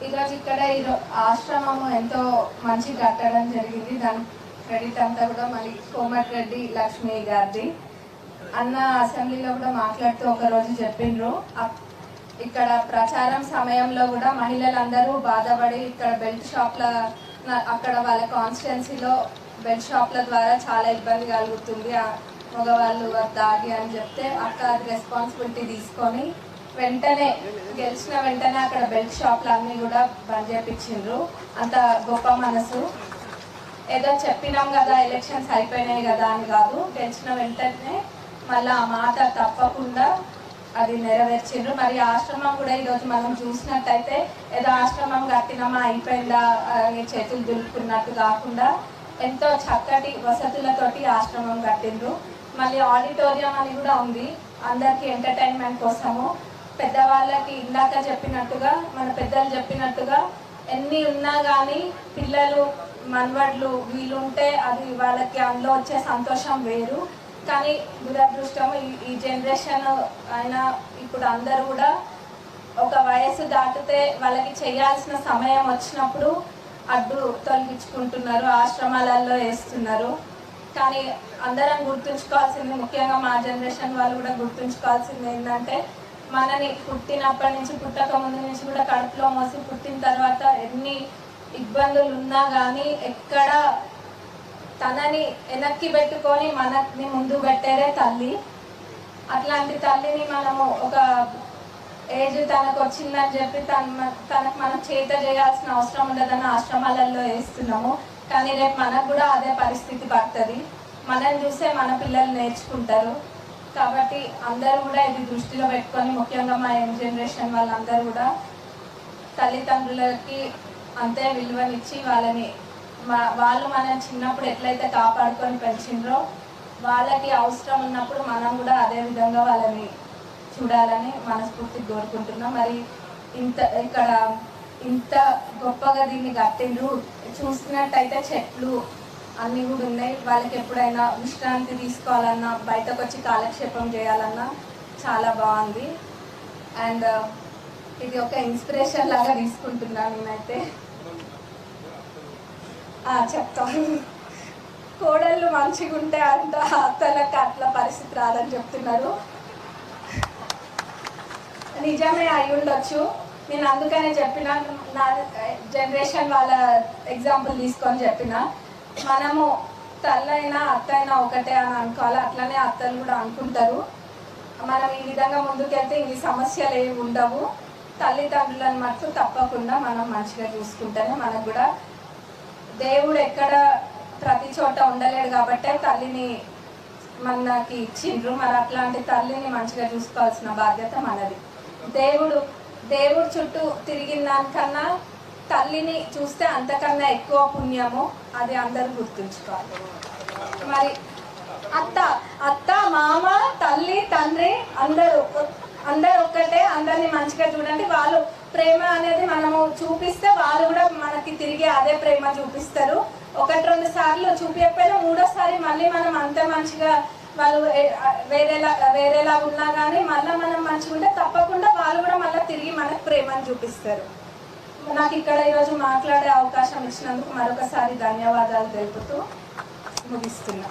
ఈరోజు ఇక్కడ ఆశ్రమము ఎంతో మంచి కట్టడం జరిగింది. దాని క్రెడిట్ అంతా కూడా మళ్ళీ కోమటిరెడ్డి లక్ష్మి గారిది. అన్న అసెంబ్లీలో కూడా మాట్లాడుతూ ఒకరోజు చెప్పిండ్రు, ఇక్కడ ప్రచారం సమయంలో కూడా మహిళలందరూ బాధపడి ఇక్కడ బెల్ట్ షాప్ల అక్కడ వాళ్ళ కాన్స్టిట్యున్సీలో బెల్ట్ షాప్ల ద్వారా చాలా ఇబ్బంది కలుగుతుంది మగవాళ్ళు దాగి అని చెప్తే అక్క అది రెస్పాన్సిబిలిటీ తీసుకొని వెంటనే గెలిచిన వెంటనే అక్కడ బెల్ట్ షాప్లు అన్నీ కూడా బంద్ చేయించిండ్రు. అంత గొప్ప మనసు. ఏదో చెప్పినాం కదా ఎలక్షన్స్ అయిపోయినాయి కదా అని కాదు, గెలిచిన వెంటనే మళ్ళీ ఆ మాట తప్పకుండా అది నెరవేర్చిండ్రు. మరి ఆశ్రమం కూడా ఈరోజు మనం చూసినట్టయితే ఏదో ఆశ్రమం కట్టినామా అయిపోయిందా చేతులు దులుపుకున్నట్టు కాకుండా ఎంతో చక్కటి వసతులతోటి ఆశ్రమం కట్టిండ్రు. మళ్ళీ ఆడిటోరియం అని కూడా ఉంది అందరికీ ఎంటర్టైన్మెంట్ కోసము. పెద్దవాళ్ళకి ఇందాక చెప్పినట్టుగా మన పెద్దలు చెప్పినట్టుగా ఎన్ని ఉన్నా కానీ పిల్లలు మనవడ్లు వీలుంటే అది వాళ్ళకి అందులో వచ్చే సంతోషం వేరు. కానీ దురదృష్టం ఈ జనరేషన్ అయినా ఇప్పుడు అందరూ కూడా ఒక వయసు దాటితే వాళ్ళకి చేయాల్సిన సమయం వచ్చినప్పుడు అడ్డు తొలగించుకుంటున్నారు, ఆశ్రమాలలో వేస్తున్నారు. కానీ అందరం గుర్తుంచుకోవాల్సింది, ముఖ్యంగా మా జనరేషన్ వాళ్ళు కూడా గుర్తుంచుకోవాల్సింది ఏంటంటే మనని పుట్టినప్పటి నుంచి పుట్టక ముందు నుంచి కూడా కడుపులో మోసి పుట్టిన తర్వాత ఎన్ని ఇబ్బందులు ఉన్నా కానీ ఎక్కడ తనని వెనక్కి పెట్టుకొని మనని ముందు పెట్టేదే తల్లి. అట్లాంటి తల్లిని మనము ఒక ఏజ్ తనకు వచ్చిందని చెప్పి తనకు మనం చేత చేయాల్సిన అవసరం ఉండదని ఆశ్రమాలలో వేస్తున్నాము. కానీ రేపు మనకు కూడా అదే పరిస్థితి పడుతుంది. మనల్ని చూసే మన పిల్లలు నేర్చుకుంటారు. కాబట్టి అందరూ కూడా ఇది దృష్టిలో పెట్టుకొని ముఖ్యంగా మా యంగ్ జనరేషన్ వాళ్ళందరూ కూడా తల్లిదండ్రులకి అంతే విలువనిచ్చి వాళ్ళు మనం చిన్నప్పుడు ఎట్లయితే కాపాడుకొని పెంచిండ్రో వాళ్ళకి అవసరం ఉన్నప్పుడు మనం కూడా అదే విధంగా వాళ్ళని చూడాలని మనస్ఫూర్తిగా కోరుకుంటున్నాం. మరి ఇక్కడ ఇంత గొప్పగా దీన్ని కట్టిండ్రు. చూసినట్టయితే చెట్లు అన్నీ కూడా ఉన్నాయి. వాళ్ళకి ఎప్పుడైనా విశ్రాంతి తీసుకోవాలన్నా బయటకు వచ్చి కాలక్షేపం చేయాలన్నా చాలా బాగుంది. అండ్ ఇది ఒక ఇన్స్పిరేషన్ లాగా తీసుకుంటున్నాను నేనైతే. చెప్తాను, కోడళ్ళు మంచిగా ఉంటే అంట అత్తలకు అట్లా పరిస్థితి రాదని చెప్తున్నారు. నిజమే అయి ఉండొచ్చు. నేను అందుకనే చెప్పిన, నా జనరేషన్ వాళ్ళ ఎగ్జాంపుల్ తీసుకొని చెప్పిన, మనము తల్లైనా అత్తైనా ఒకటే అని అనుకోవాలి. అట్లనే అత్తలు కూడా అనుకుంటారు. మనం ఈ విధంగా ముందుకెళ్తే ఈ సమస్యలు ఏమి ఉండవు. తల్లిదండ్రులను మటుకు తప్పకుండా మనం మంచిగా చూసుకుంటేనే మనకు కూడా దేవుడు ఎక్కడ ప్రతి చోట ఉండలేడు కాబట్టే తల్లిని మనకి ఇచ్చిండ్రు. మరి అట్లాంటి తల్లిని మంచిగా చూసుకోవాల్సిన బాధ్యత మనది. దేవుడు చుట్టూ తిరిగిన దానికన్నా తల్లిని చూస్తే అంతకన్నా ఎక్కువ పుణ్యము. అది అందరూ గుర్తుంచుకోవాలి. మరి అత్త మామ తల్లి తండ్రి అందరూ ఒక్కటే. అందరినీ మంచిగా చూడండి. వాళ్ళు ప్రేమ అనేది మనము చూపిస్తే వాళ్ళు కూడా మనకి తిరిగి అదే ప్రేమ చూపిస్తారు. 1-2 సార్లు చూపించకపోయినా 3వ సారి మళ్ళీ మనం అంతే మంచిగా వాళ్ళు వేరేలా ఉన్నా కానీ మళ్ళీ మనం మంచిగా ఉంటే తప్పకుండా వాళ్ళు కూడా మళ్ళీ తిరిగి మనకు ప్రేమను చూపిస్తారు. నాకు ఇక్కడ ఈరోజు మాట్లాడే అవకాశం ఇచ్చినందుకు మరొకసారి ధన్యవాదాలు తెలుపుతూ ముగిస్తున్నా.